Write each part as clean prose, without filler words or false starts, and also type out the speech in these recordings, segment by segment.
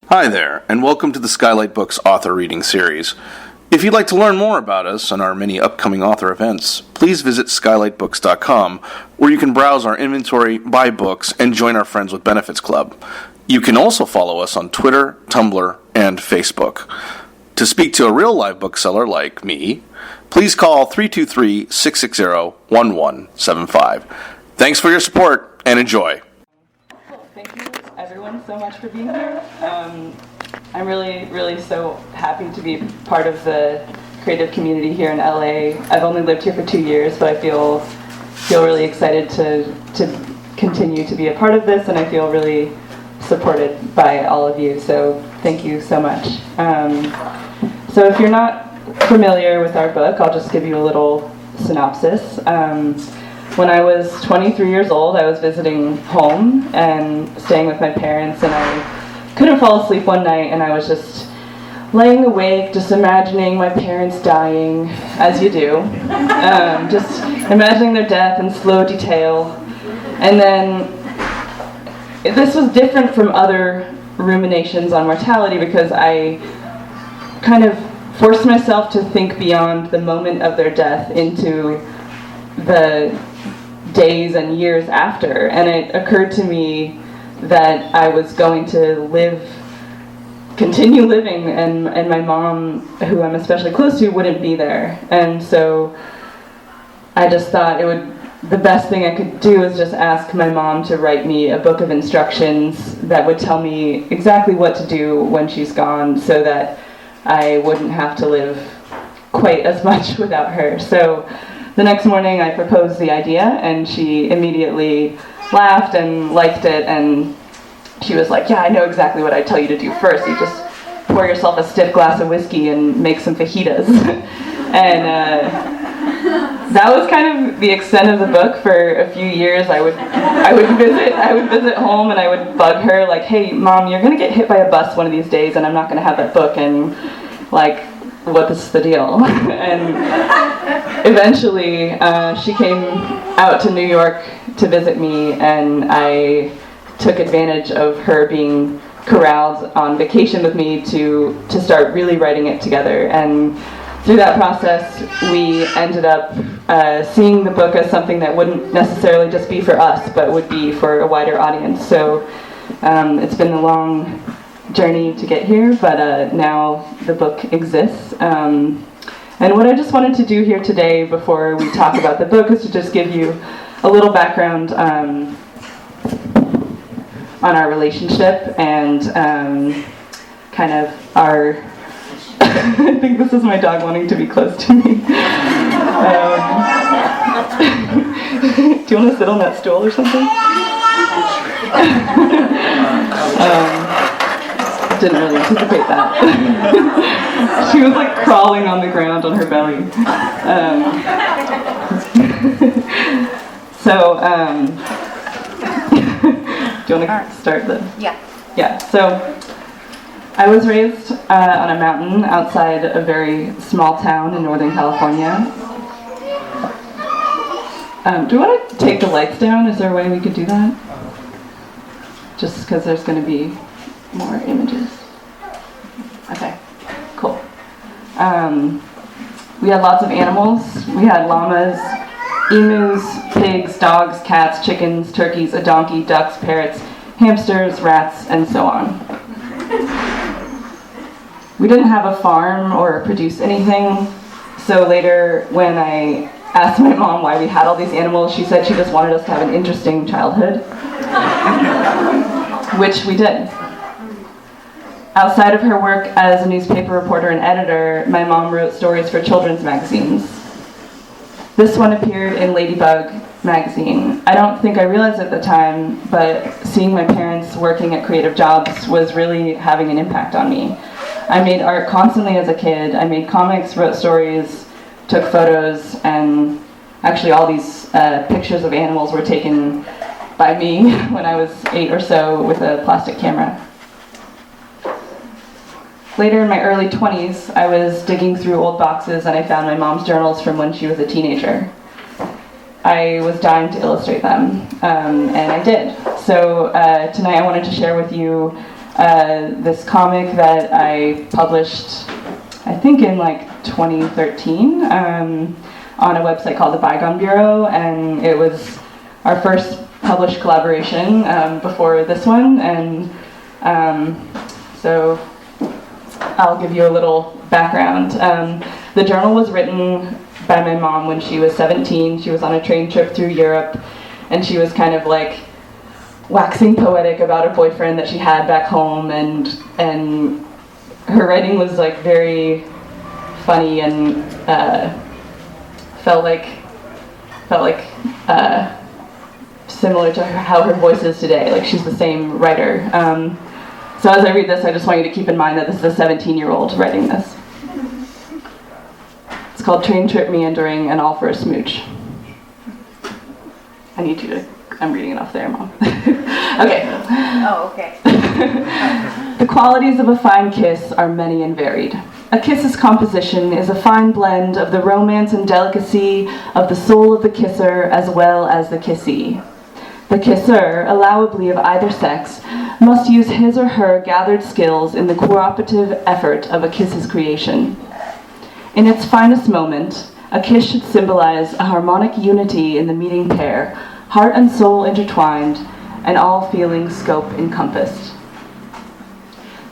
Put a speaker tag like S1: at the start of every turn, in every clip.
S1: Hi there, and welcome to the Skylight Books author reading series. If you'd like to learn more about us and our many upcoming author events, please visit skylightbooks.com, where you can browse our inventory, buy books, and join our Friends with Benefits Club. You can also follow us on Twitter, Tumblr, and Facebook. To speak to a real live bookseller like me, please call 323-660-1175. Thanks for your support, and enjoy.
S2: Thank you, everyone, so much for being here. I'm really so happy to be part of the creative community here in LA. I've only lived here for 2 years, but I feel really excited to continue to be a part of this, and I feel really supported by all of you, so thank you so much. So if you're not familiar with our book, I'll just give you a little synopsis. When I was 23 years old, I was visiting home and staying with my parents, and I couldn't fall asleep one night, and I was just laying awake, just imagining my parents dying, as you do, just imagining their death in slow detail. And then this was different from other ruminations on mortality because I kind of forced myself to think beyond the moment of their death into the days and years after, and it occurred to me that I was going to continue living, and my mom, who I'm especially close to, wouldn't be there. And so I just thought the best thing I could do is just ask my mom to write me a book of instructions that would tell me exactly what to do when she's gone, so that I wouldn't have to live quite as much without her. So the next morning I proposed the idea, and she immediately laughed and liked it, and she was like, yeah, I know exactly what I tell you to do first. You just pour yourself a stiff glass of whiskey and make some fajitas. And that was kind of the extent of the book. For a few years I would visit home, and I would bug her like, hey Mom, you're gonna get hit by a bus one of these days, and I'm not gonna have that book, and like, what's the deal? And eventually she came out to New York to visit me, and I took advantage of her being corralled on vacation with me to start really writing it together. And through that process we ended up seeing the book as something that wouldn't necessarily just be for us, but would be for a wider audience. So it's been a long journey to get here, but now the book exists. And what I just wanted to do here today before we talk about the book is to just give you a little background on our relationship and kind of our I think this is my dog wanting to be close to me. Do you want to sit on that stool or something? Didn't really anticipate that. She was like crawling on the ground on her belly. Do you want to start the? Yeah, so I was raised on a mountain outside a very small town in Northern California. Do you want to take the lights down? Is there a way we could do that? Just because there's going to be more images. Okay, cool. We had lots of animals. We had llamas, emus, pigs, dogs, cats, chickens, turkeys, a donkey, ducks, parrots, hamsters, rats, and so on. We didn't have a farm or produce anything, so later when I asked my mom why we had all these animals, she said she just wanted us to have an interesting childhood, which we did. Outside of her work as a newspaper reporter and editor, my mom wrote stories for children's magazines. This one appeared in Ladybug magazine. I don't think I realized at the time, but seeing my parents working at creative jobs was really having an impact on me. I made art constantly as a kid. I made comics, wrote stories, took photos, and actually all these pictures of animals were taken by me when I was 8 or so with a plastic camera. Later in my early 20s, I was digging through old boxes and I found my mom's journals from when she was a teenager. I was dying to illustrate them, and I did. So tonight I wanted to share with you this comic that I published, I think in like 2013, on a website called the Bygone Bureau, and it was our first published collaboration before this one, and so I'll give you a little background. The journal was written by my mom when she was 17. She was on a train trip through Europe, and she was kind of like waxing poetic about a boyfriend that she had back home, and her writing was like very funny and felt like similar to how her voice is today. Like, she's the same writer. So as I read this, I just want you to keep in mind that this is a 17-year-old writing this. It's called Train Trip Meandering and All for a Smooch. I need you to, I'm reading it off there, Mom. Okay.
S3: Oh, okay.
S2: The qualities of a fine kiss are many and varied. A kiss's composition is a fine blend of the romance and delicacy of the soul of the kisser as well as the kissee. The kisser, allowably of either sex, must use his or her gathered skills in the cooperative effort of a kiss's creation. In its finest moment, a kiss should symbolize a harmonic unity in the meeting pair, heart and soul intertwined, and all feeling scope encompassed.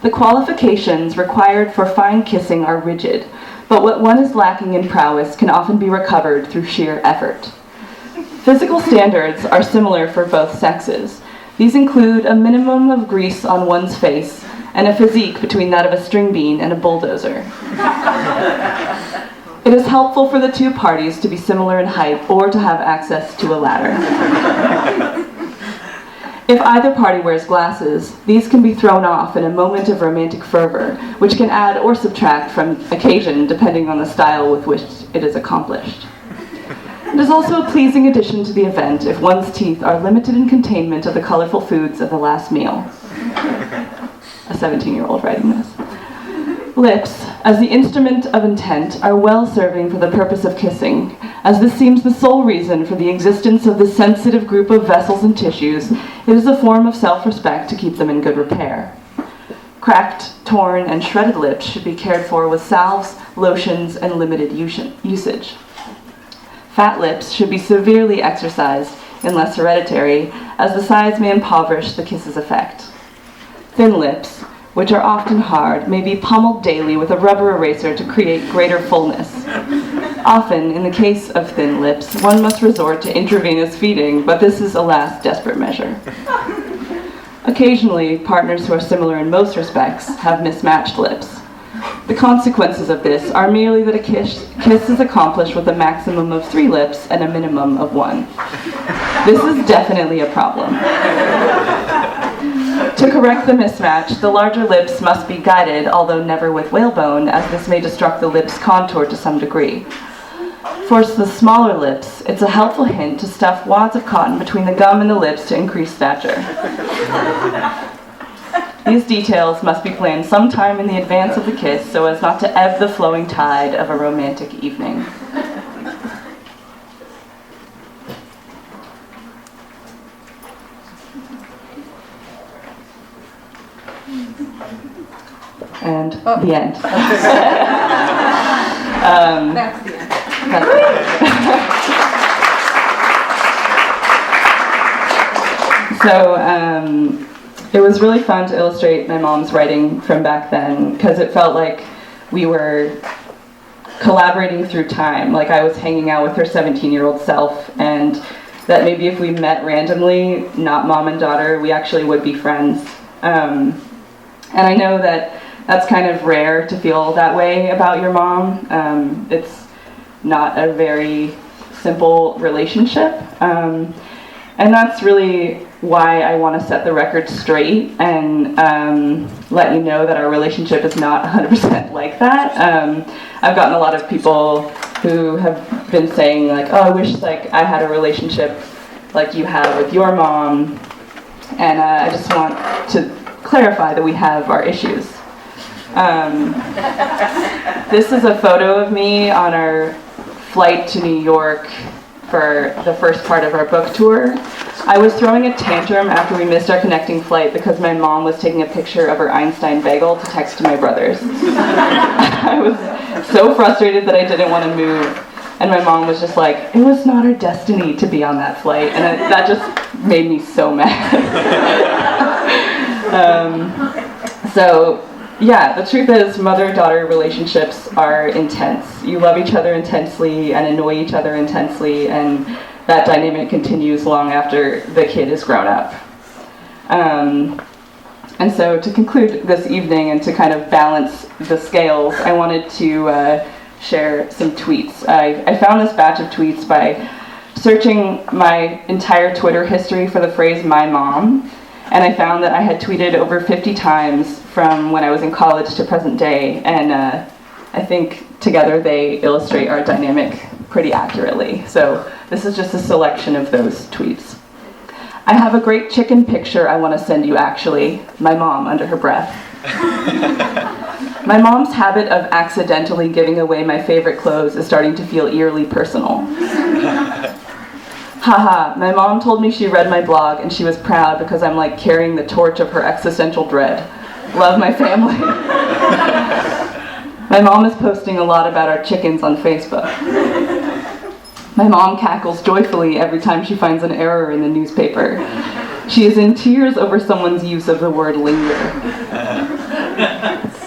S2: The qualifications required for fine kissing are rigid, but what one is lacking in prowess can often be recovered through sheer effort. Physical standards are similar for both sexes. These include a minimum of grease on one's face and a physique between that of a string bean and a bulldozer. It is helpful for the two parties to be similar in height or to have access to a ladder. If either party wears glasses, these can be thrown off in a moment of romantic fervor, which can add or subtract from occasion depending on the style with which it is accomplished. It is also a pleasing addition to the event if one's teeth are limited in containment of the colorful foods of the last meal. A 17-year-old writing this. Lips, as the instrument of intent, are well-serving for the purpose of kissing, as this seems the sole reason for the existence of this sensitive group of vessels and tissues. It is a form of self-respect to keep them in good repair. Cracked, torn, and shredded lips should be cared for with salves, lotions, and limited usage. Fat lips should be severely exercised, unless hereditary, as the size may impoverish the kiss's effect. Thin lips, which are often hard, may be pummeled daily with a rubber eraser to create greater fullness. Often, in the case of thin lips, one must resort to intravenous feeding, but this is a last desperate measure. Occasionally, partners who are similar in most respects have mismatched lips. The consequences of this are merely that a kiss is accomplished with a maximum of 3 lips and a minimum of 1. This is definitely a problem. To correct the mismatch, the larger lips must be guided, although never with whalebone, as this may disrupt the lips' contour to some degree. For the smaller lips, it's a helpful hint to stuff wads of cotton between the gum and the lips to increase stature. These details must be planned sometime in the advance of the kiss so as not to ebb the flowing tide of a romantic evening. And the end.
S3: That's the end.
S2: So it was really fun to illustrate my mom's writing from back then, because it felt like we were collaborating through time. Like, I was hanging out with her 17-year-old self, and that maybe if we met randomly, not mom and daughter, we actually would be friends. And I know that that's kind of rare to feel that way about your mom. It's not a very simple relationship. And that's really why I want to set the record straight and let you know that our relationship is not 100% like that. I've gotten a lot of people who have been saying, like, oh, I wish like I had a relationship like you have with your mom. And I just want to clarify that we have our issues. This is a photo of me on our flight to New York for the first part of our book tour. I was throwing a tantrum after we missed our connecting flight because my mom was taking a picture of her Einstein bagel to text to my brothers. I was so frustrated that I didn't want to move, and my mom was just like, it was not our destiny to be on that flight, and that just made me so mad. So yeah, the truth is mother-daughter relationships are intense. You love each other intensely and annoy each other intensely, and that dynamic continues long after the kid is grown up. And so to conclude this evening and to kind of balance the scales, I wanted to share some tweets. I found this batch of tweets by searching my entire Twitter history for the phrase "my mom," and I found that I had tweeted over 50 times from when I was in college to present day, and I think together they illustrate our dynamic pretty accurately. So this is just a selection of those tweets. I have a great chicken picture I want to send you, actually. My mom, under her breath. My mom's habit of accidentally giving away my favorite clothes is starting to feel eerily personal. Haha, my mom told me she read my blog and she was proud because I'm like carrying the torch of her existential dread. Love my family. My mom is posting a lot about our chickens on Facebook. My mom cackles joyfully every time she finds an error in the newspaper. She is in tears over someone's use of the word linger.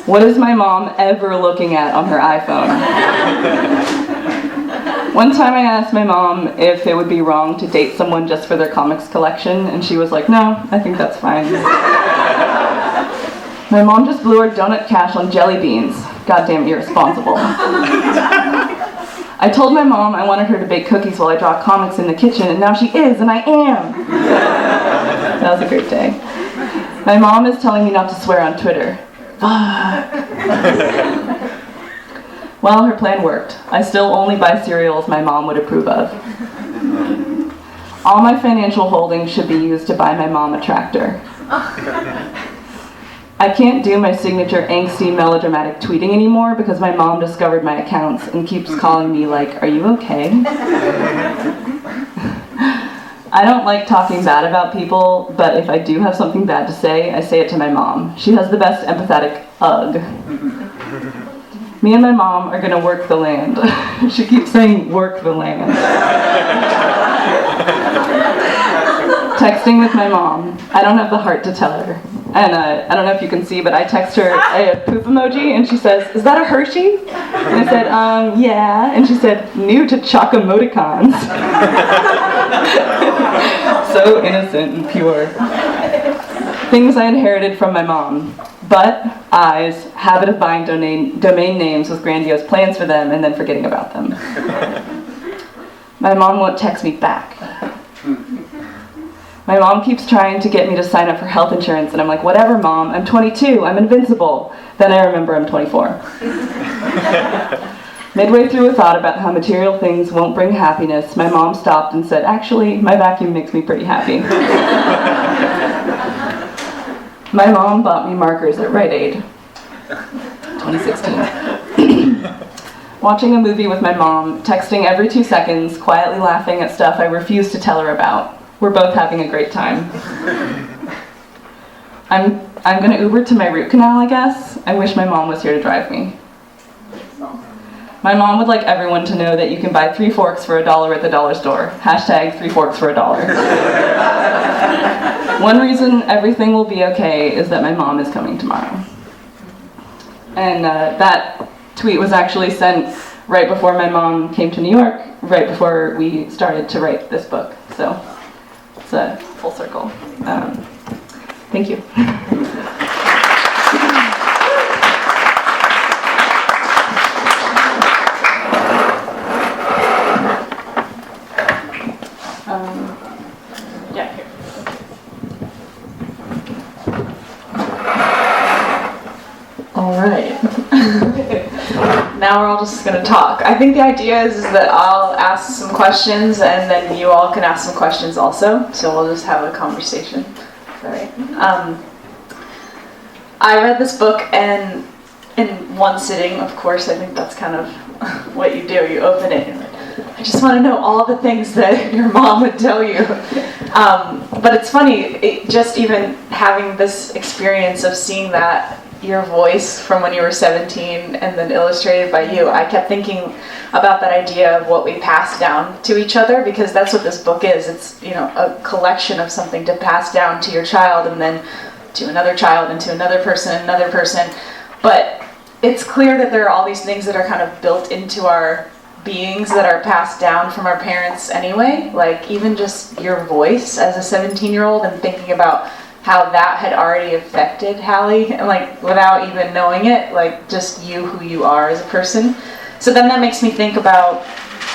S2: What is my mom ever looking at on her iPhone? One time I asked my mom if it would be wrong to date someone just for their comics collection, and she was like, no, I think that's fine. My mom just blew her donut cash on jelly beans. Goddamn irresponsible. I told my mom I wanted her to bake cookies while I draw comics in the kitchen, and now she is, and I am. That was a great day. My mom is telling me not to swear on Twitter. Fuck. Well, her plan worked. I still only buy cereals my mom would approve of. All my financial holdings should be used to buy my mom a tractor. I can't do my signature angsty melodramatic tweeting anymore because my mom discovered my accounts and keeps calling me like, are you okay? I don't like talking bad about people, but if I do have something bad to say, I say it to my mom. She has the best empathetic ugh. Me and my mom are gonna work the land. She keeps saying work the land. Texting with my mom. I don't have the heart to tell her. And I don't know if you can see, but I text her a poop emoji, and she says, is that a Hershey? And I said, yeah. And she said, new to Chocomoticons. So innocent and pure. Things I inherited from my mom. Butt, eyes, habit of buying domain names with grandiose plans for them and then forgetting about them. My mom won't text me back. My mom keeps trying to get me to sign up for health insurance, and I'm like, whatever, Mom, I'm 22, I'm invincible. Then I remember I'm 24. Midway through a thought about how material things won't bring happiness, my mom stopped and said, actually, my vacuum makes me pretty happy. My mom bought me markers at Rite Aid. 2016. Watching a movie with my mom, texting every 2 seconds, quietly laughing at stuff I refuse to tell her about. We're both having a great time. I'm gonna Uber to my root canal, I guess. I wish my mom was here to drive me. My mom would like everyone to know that you can buy 3 forks for $1 at the dollar store. Hashtag 3 forks for $1. One reason everything will be okay is that my mom is coming tomorrow. And that tweet was actually sent right before my mom came to New York, right before we started to write this book. So it's a full circle. Thank you. Yeah, here.
S4: All right. Now we're all just going to talk. I think the idea is that I'll ask some questions and then you all can ask some questions also. So we'll just have a conversation. All right. I read this book and in one sitting, of course. I think that's kind of what you do. You open it and I just want to know all the things that your mom would tell you. But it's funny, just even having this experience of seeing that, your voice from when you were 17 and then illustrated by you, I kept thinking about that idea of what we pass down to each other, because that's what this book is. It's, a collection of something to pass down to your child and then to another child and to another person. But it's clear that there are all these things that are kind of built into our beings that are passed down from our parents anyway, like even just your voice as a 17-year-old, and thinking about how that had already affected Hallie, and like without even knowing it, like just who you are as a person. So then that makes me think about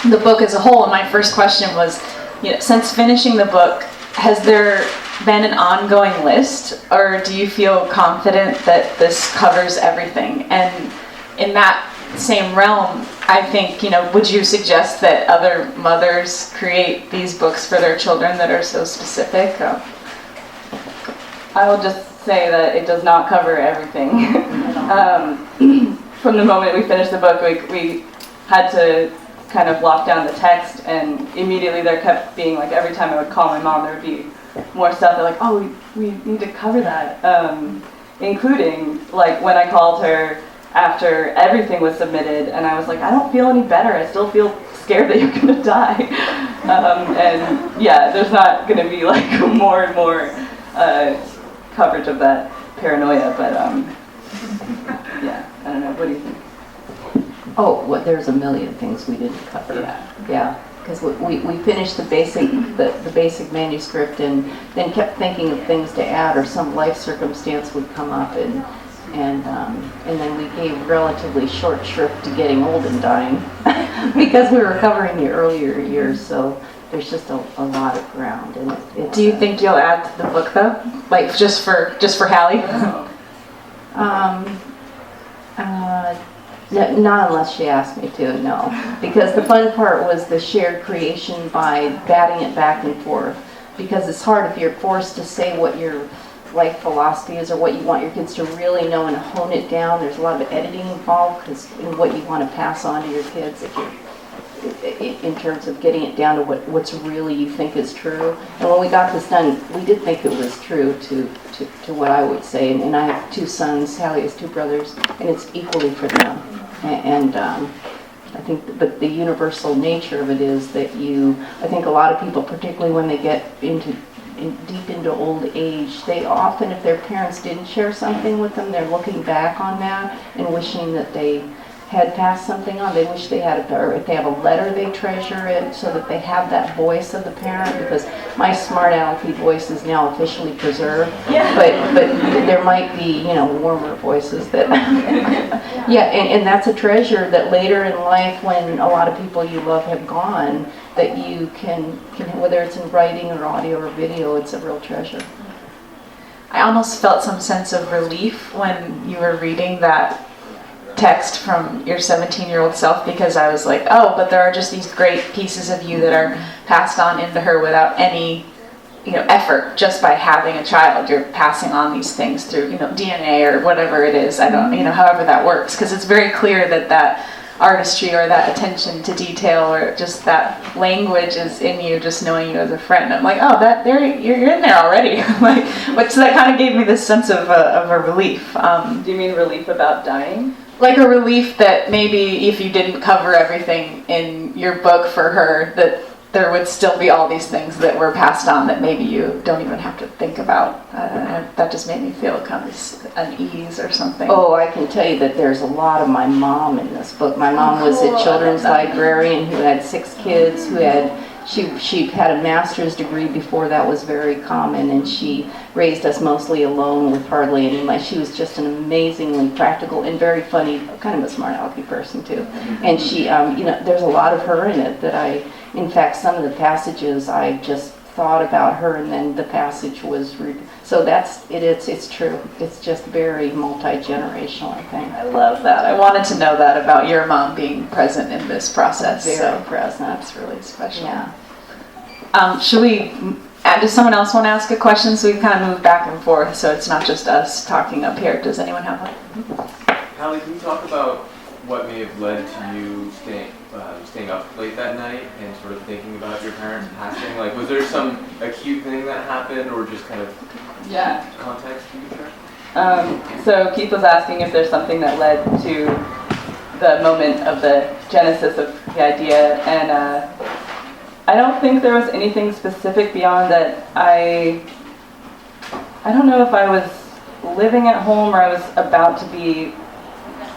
S4: the book as a whole, and my first question was, since finishing the book, has there been an ongoing list, or do you feel confident that this covers everything? And in that same realm, I think, would you suggest that other mothers create these books for their children that are so specific?
S2: I will just say that it does not cover everything. From the moment we finished the book, we had to kind of lock down the text, and immediately there kept being, like, every time I would call my mom, there would be more stuff. They're like, oh, we need to cover that. Including, like, when I called her after everything was submitted, and I was like, I don't feel any better. I still feel scared that you're going to die. And yeah, there's not going to be, like, more and more coverage of that paranoia, but yeah, I don't know. What do you think?
S5: Oh, well, there's a million things we didn't cover. Yeah, because we finished the basic manuscript, and then kept thinking of things to add, or some life circumstance would come up, and then we gave relatively short shrift to getting old and dying because we were covering the earlier years. So there's just a lot of ground. And
S4: do you think you'll add to the book though, like just for Hallie?
S5: Not unless she asked me to, no. Because the fun part was the shared creation by batting it back and forth. Because it's hard if you're forced to say what your life philosophy is, or what you want your kids to really know, and hone it down. There's a lot of editing involved, because in what you want to pass on to your kids, in terms of getting it down to what's really you think is true. And when we got this done, we did think it was true to what I would say. And I have two sons, Hallie has two brothers, and it's equally for them. And I think, but the universal nature of it is that I think a lot of people, particularly when they get deep into old age, they often, if their parents didn't share something with them, they're looking back on that and wishing that they had passed something on. They wish they had or if they have a letter, they treasure it so that they have that voice of the parent, because my smart alecky voice is now officially preserved. Yeah. But there might be, warmer voices that yeah, and that's a treasure that later in life, when a lot of people you love have gone, that you can whether it's in writing or audio or video, it's a real treasure.
S4: I almost felt some sense of relief when you were reading that text from your 17-year-old self, because I was like, oh, but there are just these great pieces of you that are passed on into her without any effort, just by having a child. You're passing on these things through DNA or whatever it is. I don't however that works, because it's very clear that artistry or that attention to detail or just that language is in you, just knowing you as a friend. I'm like, oh, you're in there already. So that kind of gave me this sense of a relief.
S2: Do you mean relief about dying?
S4: Like a relief that maybe if you didn't cover everything in your book for her, that there would still be all these things that were passed on that maybe you don't even have to think about. That just made me feel kind of unease or something.
S5: Oh, I can tell you that there's a lot of my mom in this book. My mom was a children's librarian who had 6 kids, she had a master's degree before that was very common, and she raised us mostly alone with hardly any money. She was just an amazingly practical and very funny, kind of a smart alecky person too. And she, there's a lot of her in it that in fact, some of the passages I just thought about her, and then the passage was so it's true. It's just very multi-generational, I think.
S4: I love that. I wanted to know that about your mom being present in this process.
S5: Very present.
S4: That's really special.
S5: Yeah.
S4: Does someone else want to ask a question? So we kind of move back and forth, so it's not just us talking up here. Does anyone have one?
S1: Hallie, can you talk about
S6: what may have led to you staying up late that night and sort of thinking about your parents passing? Like, was there some acute thing that happened, or just kind of context you could share?
S2: So Keith was asking if there's something that led to the moment of the genesis of the idea, and I don't think there was anything specific beyond that. I don't know if I was living at home or I was about to be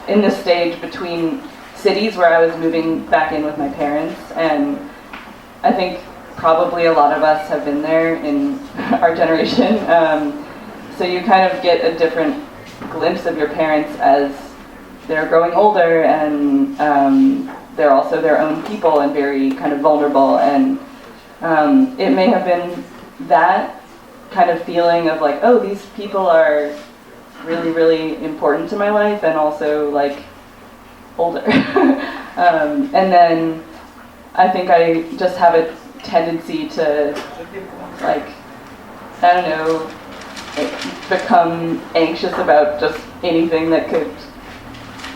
S2: in this stage between cities where I was moving back in with my parents, and I think probably a lot of us have been there in our generation. So you kind of get a different glimpse of your parents as they're growing older, and they're also their own people and very kind of vulnerable, and it may have been that kind of feeling of like, oh, these people are really, really important to my life, and also like older. And then I think I just have a tendency to like, I don't know, become anxious about just anything that could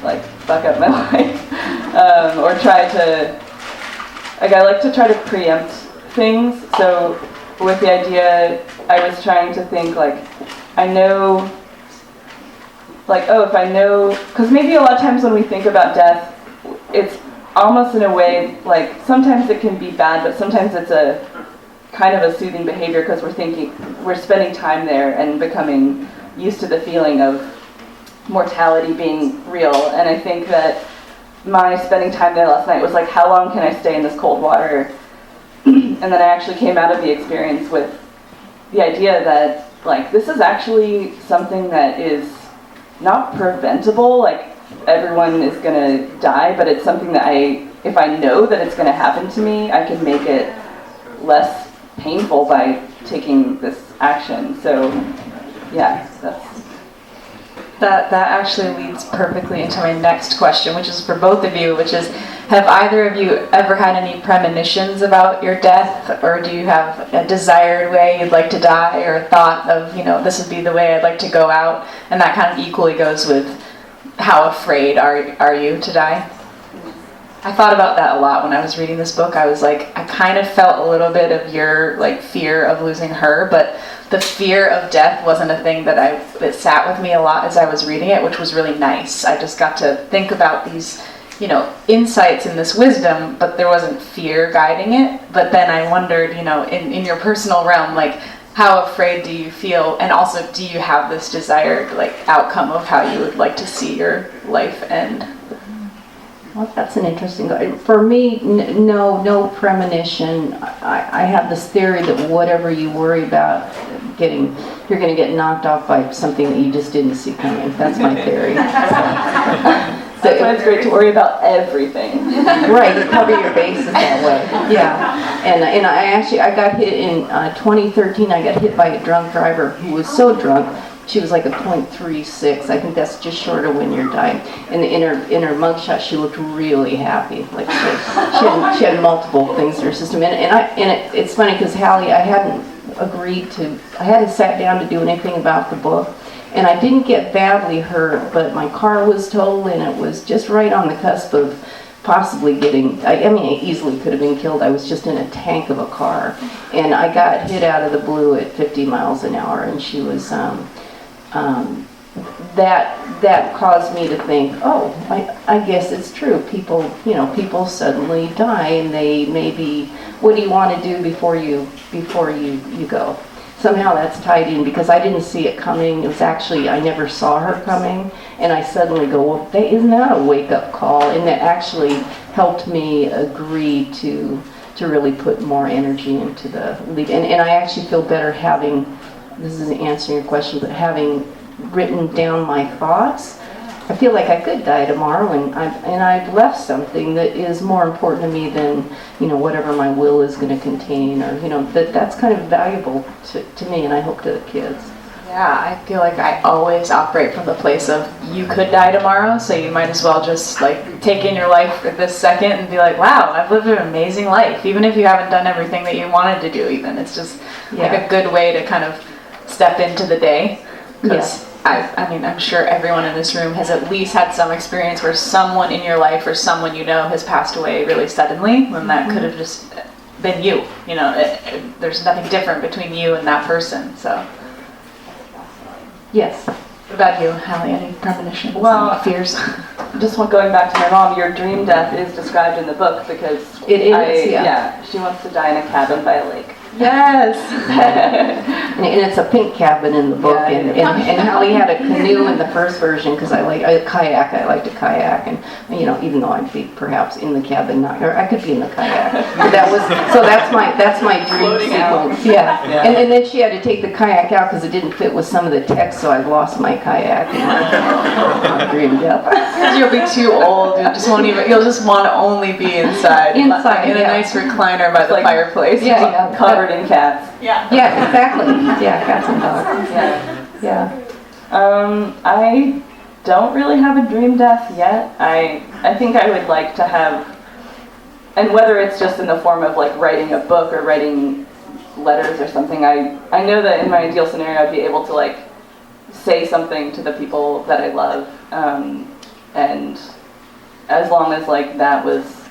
S2: like fuck up my life, or try to, like, I like to try to preempt things. So with the idea, I was trying to think like, I know, like, oh, if I know, because maybe a lot of times when we think about death, it's almost in a way, like, sometimes it can be bad, but sometimes it's a kind of a soothing behavior, because we're spending time there and becoming used to the feeling of mortality being real. And I think that my spending time there last night was like, how long can I stay in this cold water? And then I actually came out of the experience with the idea that, like, this is actually something that is not preventable, like everyone is gonna die, but it's something that if I know that it's gonna happen to me, I can make it less painful by taking this action. So yeah,
S4: That actually leads perfectly into my next question, which is for both of you, which is, have either of you ever had any premonitions about your death, or do you have a desired way you'd like to die, or a thought of, this would be the way I'd like to go out? And that kind of equally goes with how afraid are you to die? I thought about that a lot when I was reading this book. I was like, I kind of felt a little bit of your fear of losing her, but the fear of death wasn't a thing that sat with me a lot as I was reading it, which was really nice. I just got to think about these, insights and this wisdom, but there wasn't fear guiding it. But then I wondered, in your personal realm, like, how afraid do you feel? And also, do you have this desired, outcome of how you would like to see your life end?
S5: Well, that's an interesting. For me, no premonition. I have this theory that whatever you worry about you're going to get knocked off by something that you just didn't see coming. That's my theory.
S2: That's why it's great to worry about everything.
S5: Right, you cover your bases that way. Yeah, and I got hit in 2013. I got hit by a drunk driver who was so drunk. She was like a .36. I think that's just short of when you're dying. And in her mugshot, she looked really happy. Like she had multiple things in her system. And it's funny because Hallie, I hadn't sat down to do anything about the book, and I didn't get badly hurt, but my car was totaled, and it was just right on the cusp of possibly getting, I easily could have been killed. I was just in a tank of a car, and I got hit out of the blue at 50 miles an hour, and she was, that caused me to think, oh, I guess it's true. People suddenly die, and they maybe, what do you want to do before you go? Somehow that's tied in, because I didn't see it coming. It was actually, I never saw her coming, and I suddenly go, well, isn't that a wake-up call? And that actually helped me agree to really put more energy into the lead. And I actually feel better having, this isn't answering your question, but having written down my thoughts. I feel like I could die tomorrow, and I've left something that is more important to me than whatever my will is going to contain, or that's kind of valuable to me, and I hope to the kids.
S4: Yeah, I feel like I always operate from the place of, you could die tomorrow, so you might as well just take in your life at this second and be like, wow, I've lived an amazing life, even if you haven't done everything that you wanted to do. Even it's just like a good way to kind of step into the day.
S5: Yes.
S4: I'm sure everyone in this room has at least had some experience where someone in your life or someone you know has passed away really suddenly, when that could have just been you. There's nothing different between you and that person. So, yes. What about you, Hallie? Any premonitions?
S2: Well,
S4: any fears?
S2: Just going back to my mom, your dream death is described in the book because
S5: It is, yeah.
S2: she wants to die in a cabin by a lake.
S4: Yes.
S5: And it's a pink cabin in the book,
S2: Yeah,
S5: and Hallie had a canoe in the first version because I like to kayak, and even though I'd be perhaps in the cabin, or I could be in the kayak. But that's my dream
S2: Floating out.
S5: sequence. Yeah. And then she had to take the kayak out because it didn't fit with some of the text, so I've lost my kayak. My dream death.
S4: Because you'll be too old. You'll just want to only be inside.
S5: Inside,
S4: in a nice recliner by the fireplace.
S5: Yeah.
S2: Covered in cats.
S4: Yeah.
S5: Yeah, exactly. Yeah, cats and dogs.
S2: Yeah.
S5: Yeah.
S2: I don't really have a dream death yet. I think I would like to have, and whether it's just in the form of like writing a book or writing letters or something, I know that in my ideal scenario I'd be able to like say something to the people that I love, and as long as like that was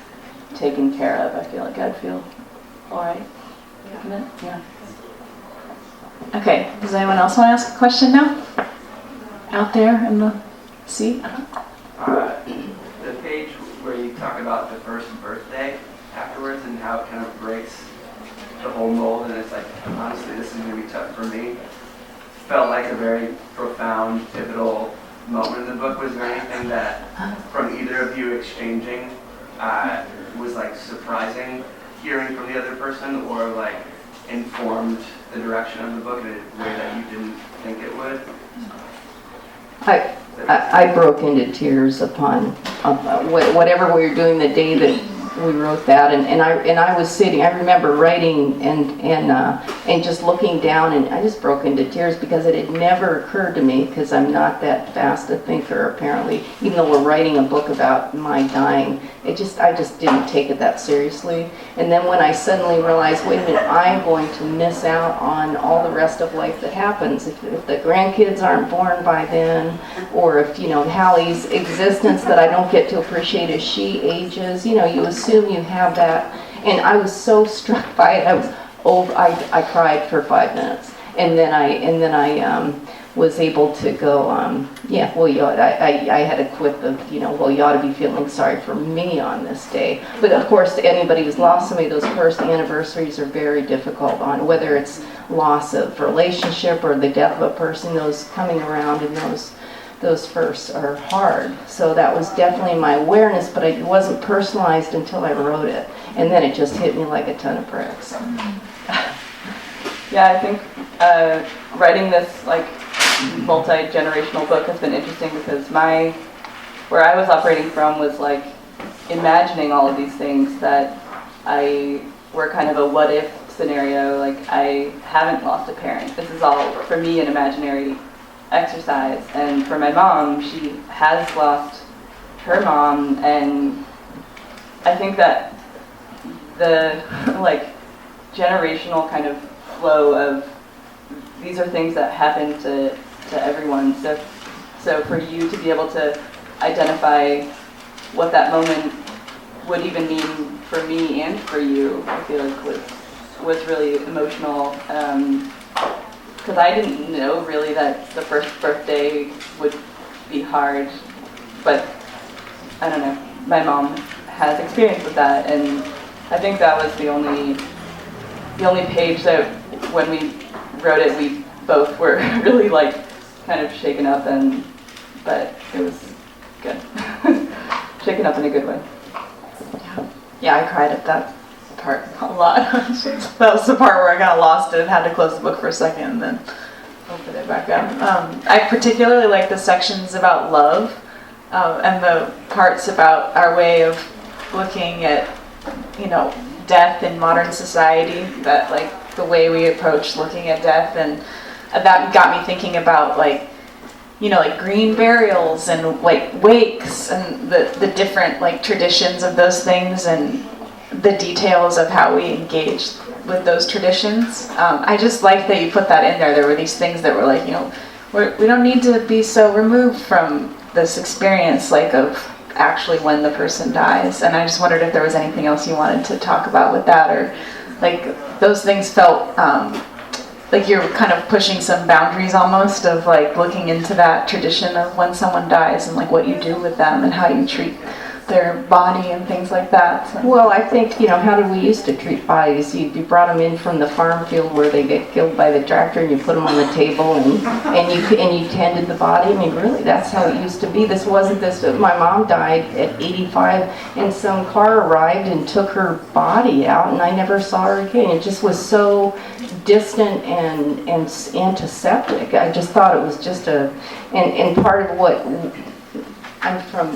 S2: taken care of, I feel like I'd feel alright. Yeah.
S4: Okay, does anyone else want to ask a question now? Out there in the seat?
S7: The page where you talk about the first birthday afterwards and how it kind of breaks the whole mold, and it's like, honestly, this is going to be tough for me. Felt like a very profound, pivotal moment in the book. Was there anything that, from either of you exchanging, was like surprising, hearing from the other person, or like informed the direction of the book in a way that you didn't think it would?
S5: I broke into tears upon whatever we were doing the day that we wrote that, and I was sitting. I remember writing and just looking down, and I just broke into tears because it had never occurred to me, because I'm not that fast a thinker apparently. Even though we're writing a book about my dying, I just didn't take it that seriously. And then when I suddenly realized, wait a minute, I'm going to miss out on all the rest of life that happens if the grandkids aren't born by then, or if Hallie's existence that I don't get to appreciate as she ages. You assume you have that, and I was so struck by it. I cried for 5 minutes, and then I was able to go, I had a quip of, you ought to be feeling sorry for me on this day. But of course, anybody who's lost somebody, those first anniversaries are very difficult, on whether it's loss of relationship or the death of a person. Those coming around and those firsts are hard. So that was definitely my awareness, but it wasn't personalized until I wrote it. And then it just hit me like a ton of bricks.
S2: Yeah, I think writing this like multi-generational book has been interesting because where I was operating from was like imagining all of these things that were kind of a what if scenario. Like, I haven't lost a parent. This is all for me an imaginary exercise, and for my mom, she has lost her mom, and I think that the like generational kind of flow of these are things that happen to everyone. So for you to be able to identify what that moment would even mean for me and for you, I feel like was really emotional. Because I didn't know really that the first birthday would be hard, but I don't know, my mom has experience with that, and I think that was the only page that when we wrote it, we both were really like kind of shaken up, but it was good. Shaken up in a good way.
S4: Yeah, I cried at that part a lot. That was the part where I kind of lost it and had to close the book for a second and then open it back up. I particularly like the sections about love and the parts about our way of looking at, death in modern society, that like the way we approach looking at death, and that got me thinking about like green burials and like wakes and the different like traditions of those things and the details of how we engage with those traditions. I just like that you put that in there. There were these things that were like, we don't need to be so removed from this experience, like of actually when the person dies. And I just wondered if there was anything else you wanted to talk about with that, or like those things felt like you're kind of pushing some boundaries almost of like looking into that tradition of when someone dies and like what you do with them and how you treat their body and things like that. So.
S5: Well, I think, how did we used to treat bodies? You brought them in from the farm field where they get killed by the tractor, and you put them on the table, and you tended the body. I mean, really, that's how it used to be. This wasn't this. My mom died at 85, and some car arrived and took her body out, and I never saw her again. It just was so distant and antiseptic. I just thought it was just and part of what.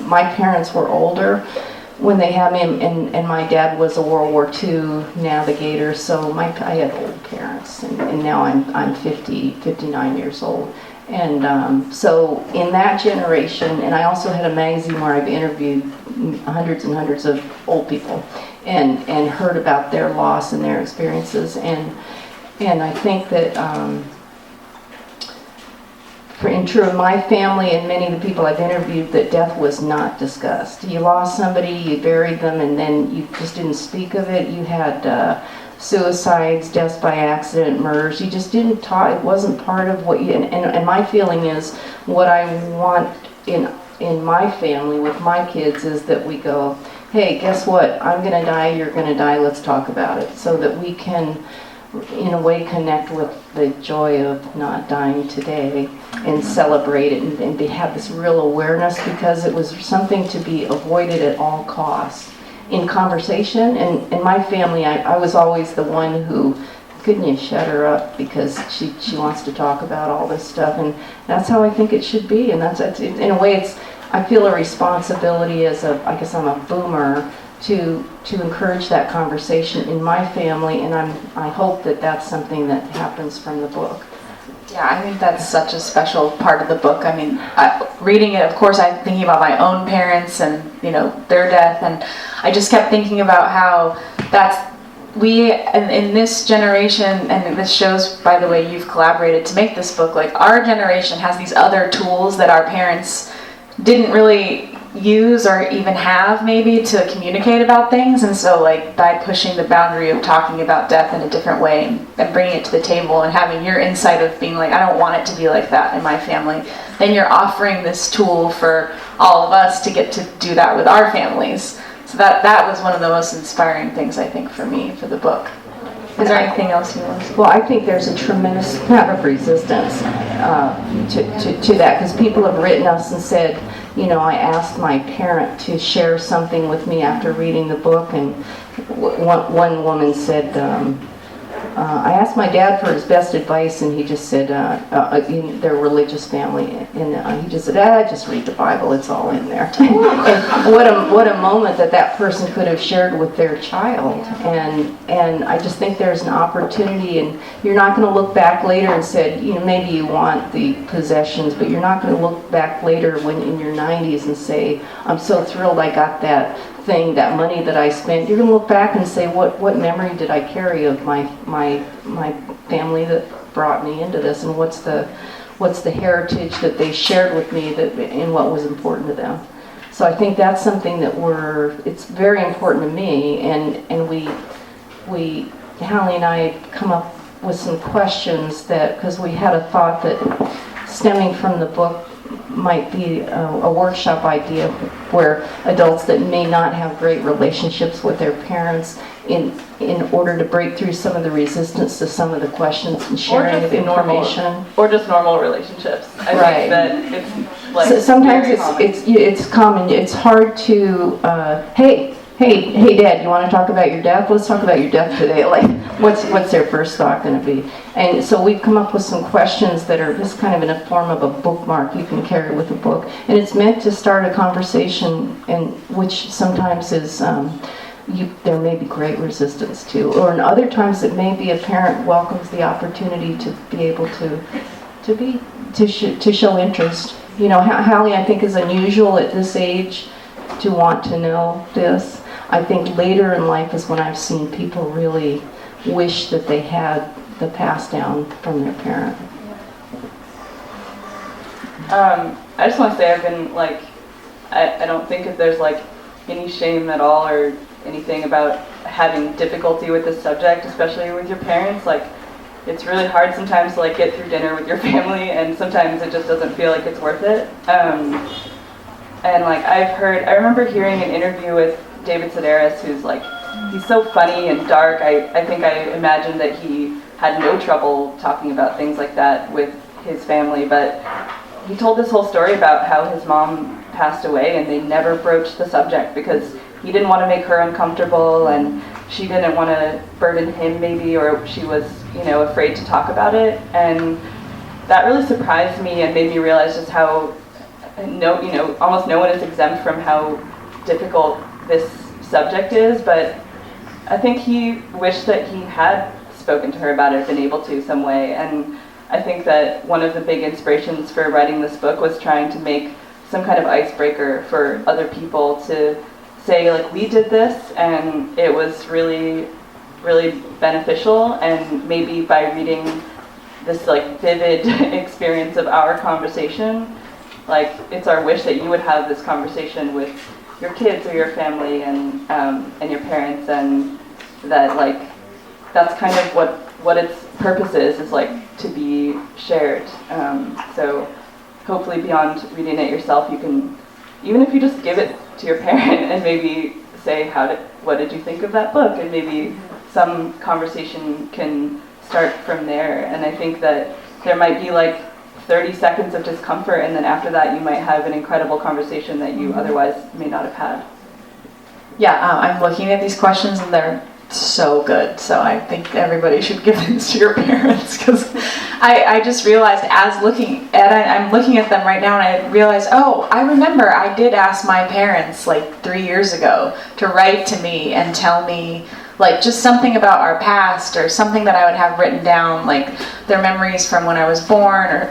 S5: My parents were older when they had me, and my dad was a World War II navigator, so I had old parents, and now I'm 59 years old. And so in that generation, and I also had a magazine where I've interviewed hundreds and hundreds of old people and heard about their loss and their experiences, and I think that in true of my family and many of the people I've interviewed, that death was not discussed. You lost somebody, you buried them, and then you just didn't speak of it. You had suicides, deaths by accident, murders. You just didn't talk. It wasn't part of what you. And my feeling is, what I want in my family with my kids is that we go, hey, guess what? I'm going to die. You're going to die. Let's talk about it, so that we can, in a way, connect with the joy of not dying today and celebrate it and have this real awareness, because it was something to be avoided at all costs in conversation. And in my family, I was always the one who, couldn't you shut her up, because she wants to talk about all this stuff, and that's how I think it should be. And that's in a way, I feel a responsibility as I guess I'm a boomer, to encourage that conversation in my family, and I hope that that's something that happens from the book.
S4: Yeah, I think that's such a special part of the book. I mean, reading it, of course, I'm thinking about my own parents and their death, and I just kept thinking about how we in this generation, and this shows, by the way, you've collaborated to make this book. Like, our generation has these other tools that our parents didn't really use or even have, maybe, to communicate about things. And so, like, by pushing the boundary of talking about death in a different way and bringing it to the table and having your insight of being like, I don't want it to be like that in my family, then you're offering this tool for all of us to get to do that with our families. So that was one of the most inspiring things, I think, for me, for the book. Is there anything else you want to say?
S5: Well, I think there's a tremendous amount of resistance to that, because people have written us and said, I asked my parent to share something with me after reading the book, and one woman said, I asked my dad for his best advice, and he just said, they're a religious family, and he just said, just read the Bible, it's all in there. And what a moment that person could have shared with their child. And I just think there's an opportunity, and you're not going to look back later and said, maybe you want the possessions, but you're not going to look back later when in your 90s and say, I'm so thrilled I got that thing, that money that I spent. You're going to look back and say, what memory did I carry of my family that brought me into this, and what's the heritage that they shared with me and what was important to them. So I think that's something that it's very important to me, and we Hallie and I come up with some questions because we had a thought that stemming from the book might be a workshop idea where adults that may not have great relationships with their parents, in order to break through some of the resistance to some of the questions and sharing of information.
S2: Or just normal relationships. I think that it's like
S5: so sometimes
S2: very
S5: it's common. It's hard to hey Dad, you want to talk about your death? Let's talk about your death today. Like, what's their first thought going to be? And so we've come up with some questions that are just kind of in a form of a bookmark you can carry with a book, and it's meant to start a conversation, and which sometimes is there may be great resistance to, or in other times it may be a parent welcomes the opportunity to be able to show interest. Hallie, I think, is unusual at this age to want to know this. I think later in life is when I've seen people really wish that they had the pass down from their parent.
S2: I just want to say I've been like, I don't think that there's like any shame at all or anything about having difficulty with this subject, especially with your parents. Like, it's really hard sometimes to like get through dinner with your family, and sometimes it just doesn't feel like it's worth it. And like I remember hearing an interview with David Sedaris, who's like, he's so funny and dark. I think I imagined that he had no trouble talking about things like that with his family, but he told this whole story about how his mom passed away and they never broached the subject because he didn't want to make her uncomfortable and she didn't want to burden him maybe, or she was, afraid to talk about it. And that really surprised me and made me realize just how almost no one is exempt from how difficult this subject is. But I think he wished that he had spoken to her about it, been able to some way. And I think that one of the big inspirations for writing this book was trying to make some kind of icebreaker for other people to say, like, we did this and it was really, really beneficial, and maybe by reading this like vivid experience of our conversation, like, it's our wish that you would have this conversation with your kids or your family and your parents, and that like that's kind of what its purpose is like to be shared. So hopefully beyond reading it yourself, you can, even if you just give it to your parent and maybe say, what did you think of that book? And maybe some conversation can start from there. And I think that there might be like 30 seconds of discomfort, and then after that you might have an incredible conversation that you otherwise may not have had.
S4: Yeah, I'm looking at these questions and they're so good. So I think everybody should give these to your parents, because I just realized I'm looking at them right now and I realized, I remember I did ask my parents like 3 years ago to write to me and tell me like just something about our past, or something that I would have written down, like their memories from when I was born,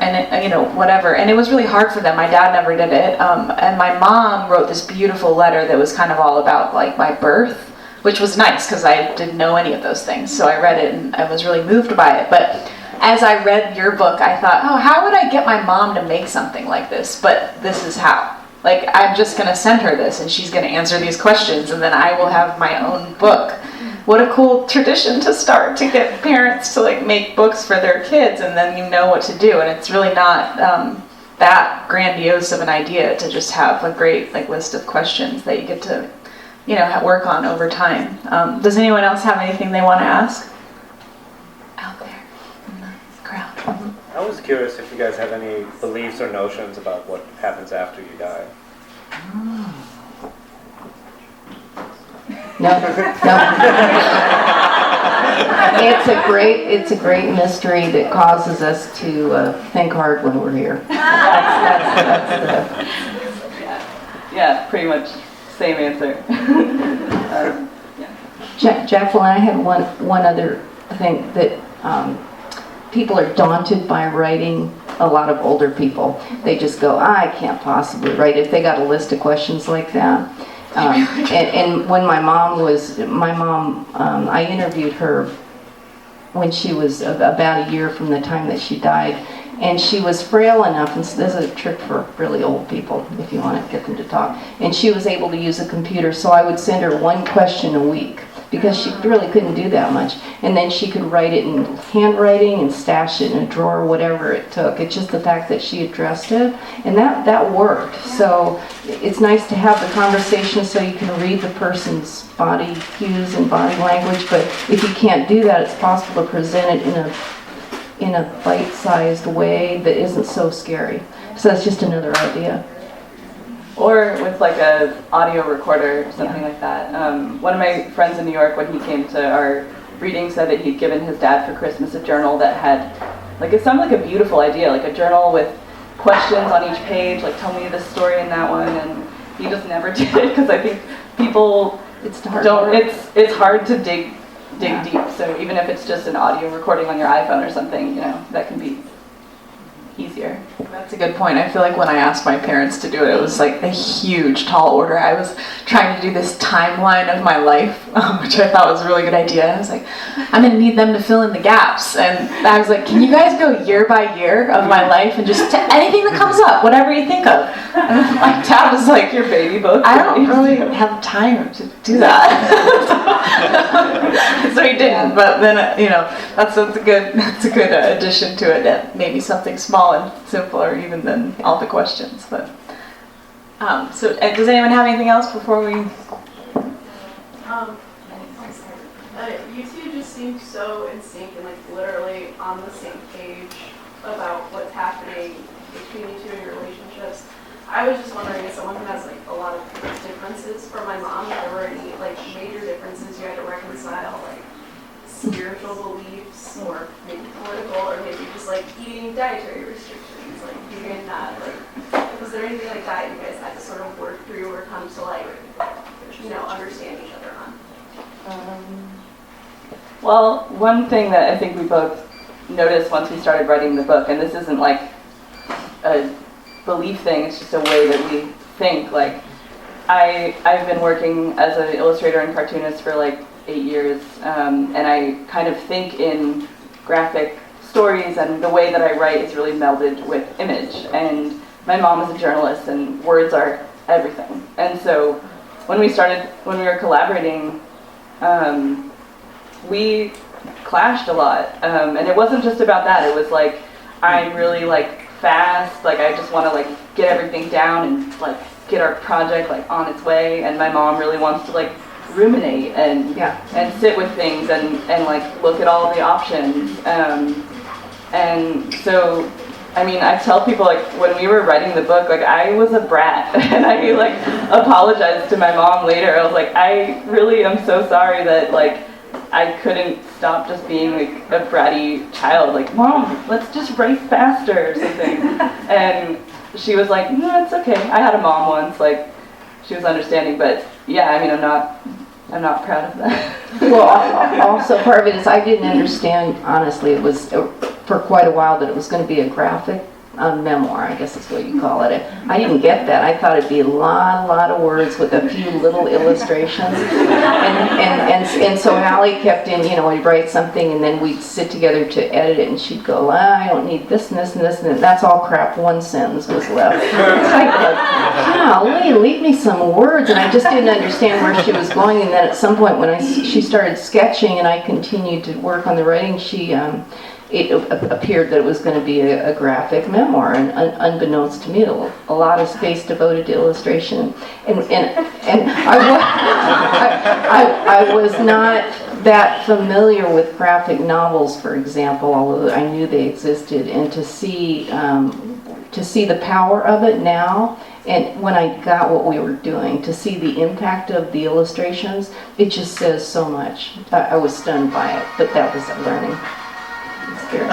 S4: whatever. And it was really hard for them. My dad never did it. And my mom wrote this beautiful letter that was kind of all about like my birth, which was nice because I didn't know any of those things. So I read it and I was really moved by it. But as I read your book, I thought, how would I get my mom to make something like this? But this is how. Like, I'm just going to send her this and she's going to answer these questions, and then I will have my own book. What a cool tradition to start, to get parents to like make books for their kids, and then you know what to do. And it's really not that grandiose of an idea to just have a great like list of questions that you get to work on over time. Does anyone else have anything they want to ask? Out there in the crowd.
S8: I was curious if you guys have any beliefs or notions about what happens after you die.
S5: No. It's a great mystery that causes us to think hard when we're here.
S2: Yeah, pretty much same answer.
S5: Jacqueline, I have one other thing that people are daunted by writing. A lot of older people, they just go, I can't possibly write if they got a list of questions like that. And when my mom, I interviewed her when she was about a year from the time that she died, and she was frail enough, and so this is a trick for really old people if you want to get them to talk, and she was able to use a computer, so I would send her one question a week because she really couldn't do that much, and then she could write it in handwriting and stash it in a drawer, whatever it took. It's just the fact that she addressed it, and that worked. So it's nice to have the conversation so you can read the person's body cues and body language, but if you can't do that, it's possible to present it in a bite-sized way that isn't so scary. So that's just another idea.
S2: Or with like a audio recorder or something like that. One of my friends in New York, when he came to our reading, said that he'd given his dad for Christmas a journal that had, like, it sounded like a beautiful idea, like a journal with questions on each page, like tell me this story in that one, and he just never did it because I think people it's hard to dig deep. So even if it's just an audio recording on your iPhone or something, that can be easier.
S4: That's a good point. I feel like when I asked my parents to do it, it was like a huge, tall order. I was trying to do this timeline of my life, which I thought was a really good idea. I was like, I'm going to need them to fill in the gaps. And I was like, can you guys go year by year of my life and just anything that comes up, whatever you think of. And my dad was like,
S2: Your baby book.
S4: I don't really have time to do that. So he didn't, but then, that's a good addition to it. That maybe something small and simpler even than all the questions. But does anyone have anything else before we?
S9: You two just seem so in sync and like literally on the same page about what's happening between you two in your relationships. I was just wondering, as someone who has like a lot of differences from my mom, if there were any like major differences you had to reconcile, like spiritual beliefs or maybe political or maybe just like eating dietary restrictions, like vegan, not like, was there anything like that you guys had to sort of work through or come to like, understand each other on?
S2: Well, one thing that I think we both noticed once we started writing the book, and this isn't like a belief thing, it's just a way that we think. Like, I've been working as an illustrator and cartoonist for like 8 years, and I kind of think in graphic stories, and the way that I write is really melded with image. And my mom is a journalist, and words are everything. And so when we were collaborating, we clashed a lot, and it wasn't just about that. It was like, I'm really like fast, like I just want to like get everything down and like get our project like on its way, and my mom really wants to like ruminate and sit with things and like look at all the options, and so I mean, I tell people, like, when we were writing the book, like, I was a brat, and I, like, apologized to my mom later. I was like, I really am so sorry that, like, I couldn't stop just being, like, a bratty child. Like, Mom, let's just write faster or something. And she was like, no, it's okay. I had a mom once, like, she was understanding, but, yeah, I mean, I'm not proud of that.
S5: Well, also part of it is I didn't understand, honestly, it was for quite a while that it was going to be a graphic memoir, I guess is what you call it. I didn't get that. I thought it'd be a lot of words with a few little illustrations. And so Hallie kept in, we'd write something and then we'd sit together to edit it, and she'd go, I don't need this and this and this, and that's all crap. One sentence was left. It's like, golly, leave me some words. And I just didn't understand where she was going. And then at some point when she started sketching and I continued to work on the writing, it appeared that it was going to be a graphic memoir, and unbeknownst to me, a lot of space devoted to illustration. And I was not that familiar with graphic novels, for example, although I knew they existed. And to see the power of it now, and when I got what we were doing, to see the impact of the illustrations, it just says so much. I was stunned by it, but that was a learning.
S4: Yeah.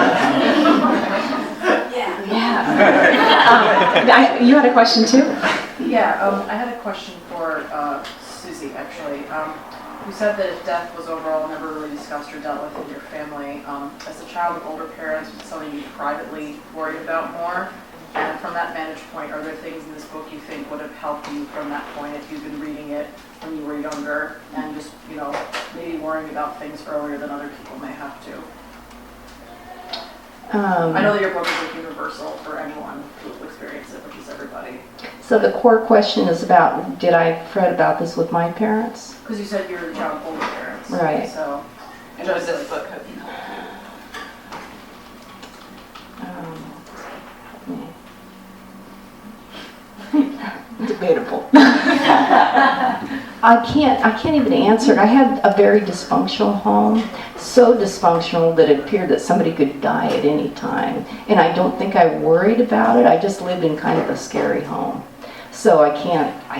S4: You had a question too?
S10: Yeah, I had a question for Suzy, actually. You said that if death was overall never really discussed or dealt with in your family, as a child of older parents, was it something you privately worried about more? And from that vantage point, are there things in this book you think would have helped you from that point if you've been reading it when you were younger and just, maybe worrying about things earlier than other people may have to? I know that your book is like universal for anyone who will experience it, which is everybody.
S5: So the core question is about, did I fret about this with my parents?
S10: Because you said you're the child of older parents.
S5: Right.
S10: So,
S2: And does this book have you?
S4: Debatable.
S5: I can't even answer it. I had a very dysfunctional home, so dysfunctional that it appeared that somebody could die at any time. And I don't think I worried about it. I just lived in kind of a scary home. So I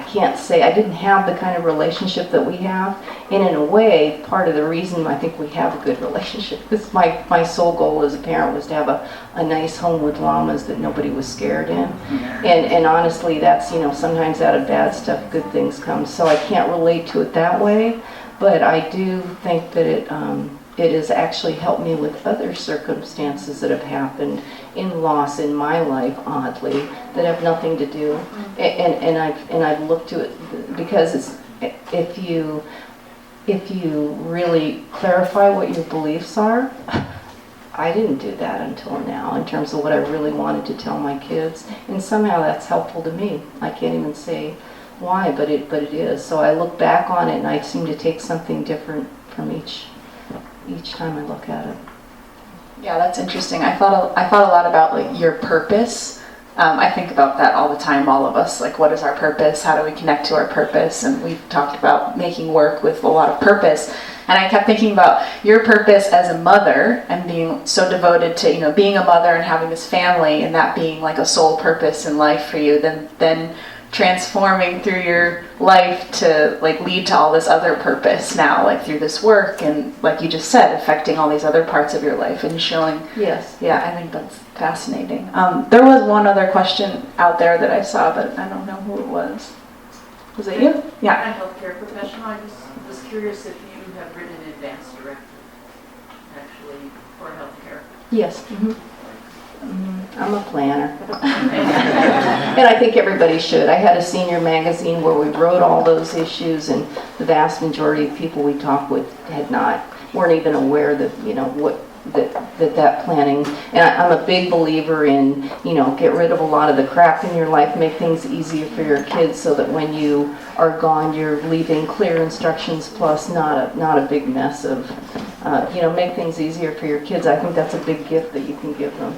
S5: can't say, I didn't have the kind of relationship that we have. And in a way, part of the reason I think we have a good relationship, because my sole goal as a parent was to have a nice home with llamas that nobody was scared in. And honestly, that's, sometimes out of bad stuff, good things come. So I can't relate to it that way, but I do think that it has actually helped me with other circumstances that have happened in loss in my life, oddly, that have nothing to do. And I've looked to it because if you really clarify what your beliefs are, I didn't do that until now in terms of what I really wanted to tell my kids, and somehow that's helpful to me. I can't even say why, but it is. So I look back on it and I seem to take something different from each time I look at it.
S4: Yeah, that's interesting. I thought a lot about like your purpose. I think about that all the time, all of us. Like, what is our purpose? How do we connect to our purpose? And we've talked about making work with a lot of purpose. And I kept thinking about your purpose as a mother and being so devoted to, you know, being a mother and having this family and that being like a sole purpose in life for you, then transforming through your life to like lead to all this other purpose now, like through this work and like you just said, affecting all these other parts of your life and showing.
S5: Yes.
S4: Yeah, I think that's fascinating. There was one other question out there that I saw, but I don't know who it was. Was it you? Yeah.
S11: I'm a healthcare professional. I just was curious if you have written an advance directive actually for healthcare.
S5: Yes. I'm a planner. And I think everybody should. I had a senior magazine where we wrote all those issues, and the vast majority of people we talked with weren't even aware that, you know, that planning. And I'm a big believer in, you know, get rid of a lot of the crap in your life, make things easier for your kids so that when you are gone, you're leaving clear instructions plus not a big mess of, you know, make things easier for your kids. I think that's a big gift that you can give them.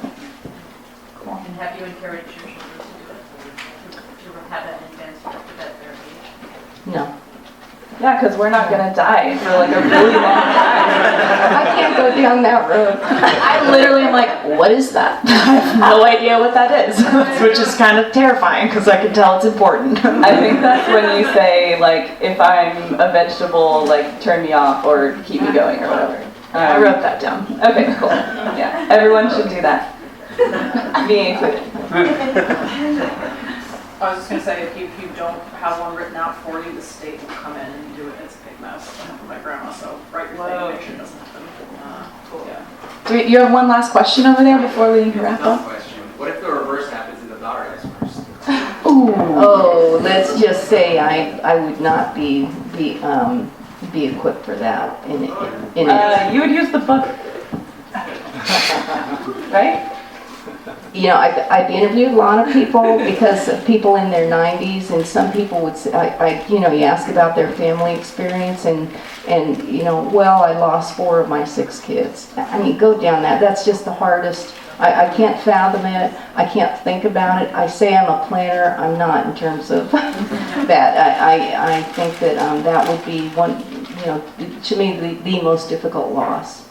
S11: And have you encouraged your children to do it? To have that advance directive at their age?
S5: No.
S4: Yeah, because we're not going to die for like a really long time.
S5: I can't go down that road.
S4: I literally am like, what is that? I have no idea what that is, which is kind of terrifying because I can tell it's important.
S2: I think that's when you say, like, if I'm a vegetable, like, turn me off or keep me going or whatever.
S4: I wrote that down.
S2: Okay, cool. Yeah, everyone should do that. Me included.
S10: I was just going to say, if you don't have one written out for you, the state will come in and do it. It's a big mess. I have my grandma, so write your thing, make sure it doesn't happen. Cool. Yeah.
S4: You have one last question over there before we wrap up?
S6: Question. What if the reverse happens and the daughter dies first?
S5: Ooh. Oh, let's just say I would not be equipped for that.
S2: You would use the book, right?
S5: You know, I've interviewed a lot of people because of people in their 90s, and some people would say, you know, you ask about their family experience, and you know, well, I lost 4 of my 6 kids. I mean, go down that. That's just the hardest. I can't fathom it. I can't think about it. I say I'm a planner. I'm not in terms of that. I think that that would be one, you know, to me, the most difficult loss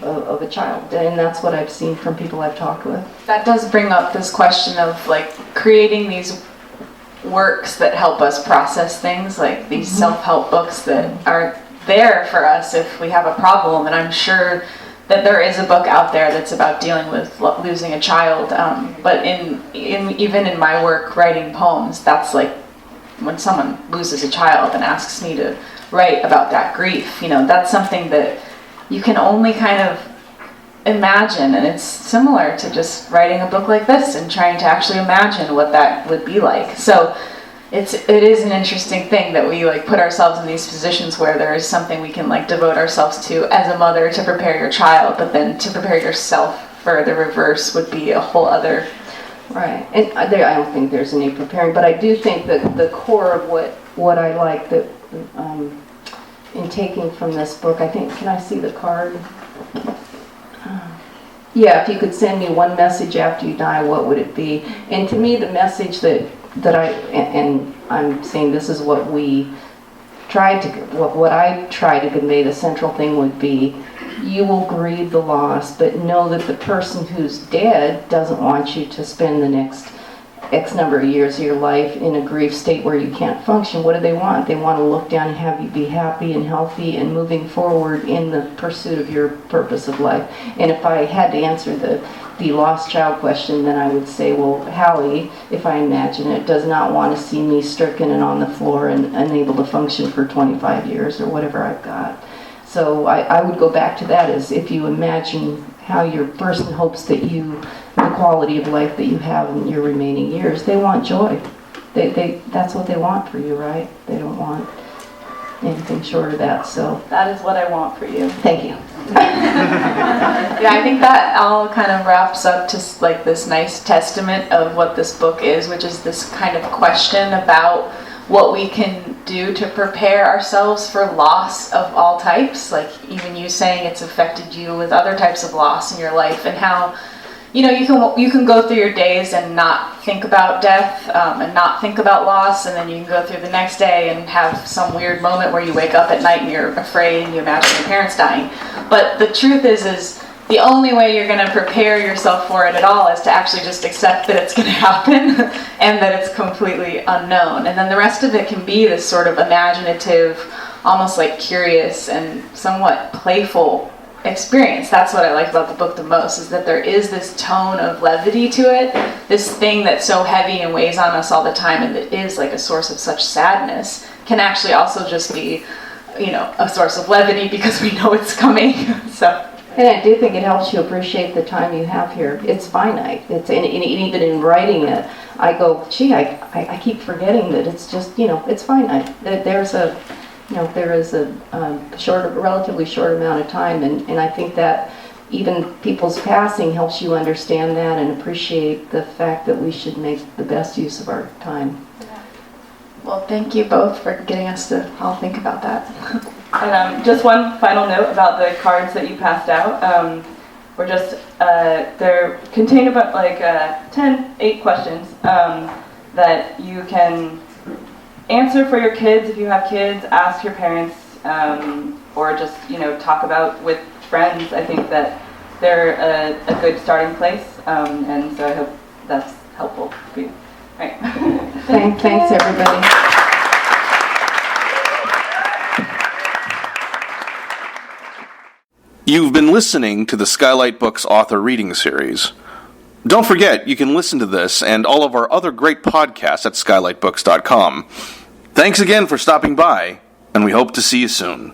S5: of a child, and that's what I've seen from people I've talked with.
S4: That does bring up this question of like creating these works that help us process things, like these self-help books that are there for us if we have a problem. And I'm sure that there is a book out there that's about dealing with losing a child. But even in my work writing poems, that's like when someone loses a child and asks me to write about that grief, you know, that's something that you can only kind of imagine, and it's similar to just writing a book like this and trying to actually imagine what that would be like. So it is an interesting thing that we like put ourselves in these positions where there is something we can like devote ourselves to as a mother to prepare your child, but then to prepare yourself for the reverse would be a whole other.
S5: Right, and I don't think there's any preparing, but I do think that the core of what I like that in taking from this book, I think, can I see the card? Yeah, if you could send me one message after you die, what would it be? And to me, the message that and I'm saying this is what I try to convey, the central thing would be, you will grieve the loss, but know that the person who's dead doesn't want you to spend the next X number of years of your life in a grief state where you can't function. What do they want? They want to look down and have you be happy and healthy and moving forward in the pursuit of your purpose of life. And if I had to answer the lost child question, then I would say, well, Hallie, if I imagine it, does not want to see me stricken and on the floor and unable to function for 25 years or whatever I've got. So I would go back to that as if you imagine how your person hopes that the quality of life that you have in your remaining years, they want joy. That's what they want for you, right? They don't want anything short of that, so.
S4: That is what I want for you.
S5: Thank you.
S4: Yeah, I think that all kind of wraps up to like this nice testament of what this book is, which is this kind of question about what we can do to prepare ourselves for loss of all types. Like even you saying it's affected you with other types of loss in your life, and how you can go through your days and not think about death and not think about loss, and then you can go through the next day and have some weird moment where you wake up at night and you're afraid and you imagine your parents dying. But the truth is the only way you're going to prepare yourself for it at all is to actually just accept that it's going to happen and that it's completely unknown. And then the rest of it can be this sort of imaginative, almost like curious and somewhat playful experience. That's what I like about the book the most, is that there is this tone of levity to it, this thing that's so heavy and weighs on us all the time and that is like a source of such sadness can actually also just be, a source of levity because we know it's coming. So.
S5: And I do think it helps you appreciate the time you have here. It's finite. It's and even in writing it, I go, gee, I keep forgetting that it's just, it's finite. There is a relatively short amount of time, and I think that even people's passing helps you understand that and appreciate the fact that we should make the best use of our time.
S4: Well, thank you both for getting us to all think about that. And just one final note about the cards that you passed out. They're contain about like 8 questions that you can answer for your kids if you have kids, ask your parents, or just talk about with friends. I think that they're a good starting place, and so I hope that's helpful for you. Right.
S5: Thanks everybody.
S1: You've been listening to the Skylight Books author reading series. Don't forget, you can listen to this and all of our other great podcasts at skylightbooks.com. Thanks again for stopping by, and we hope to see you soon.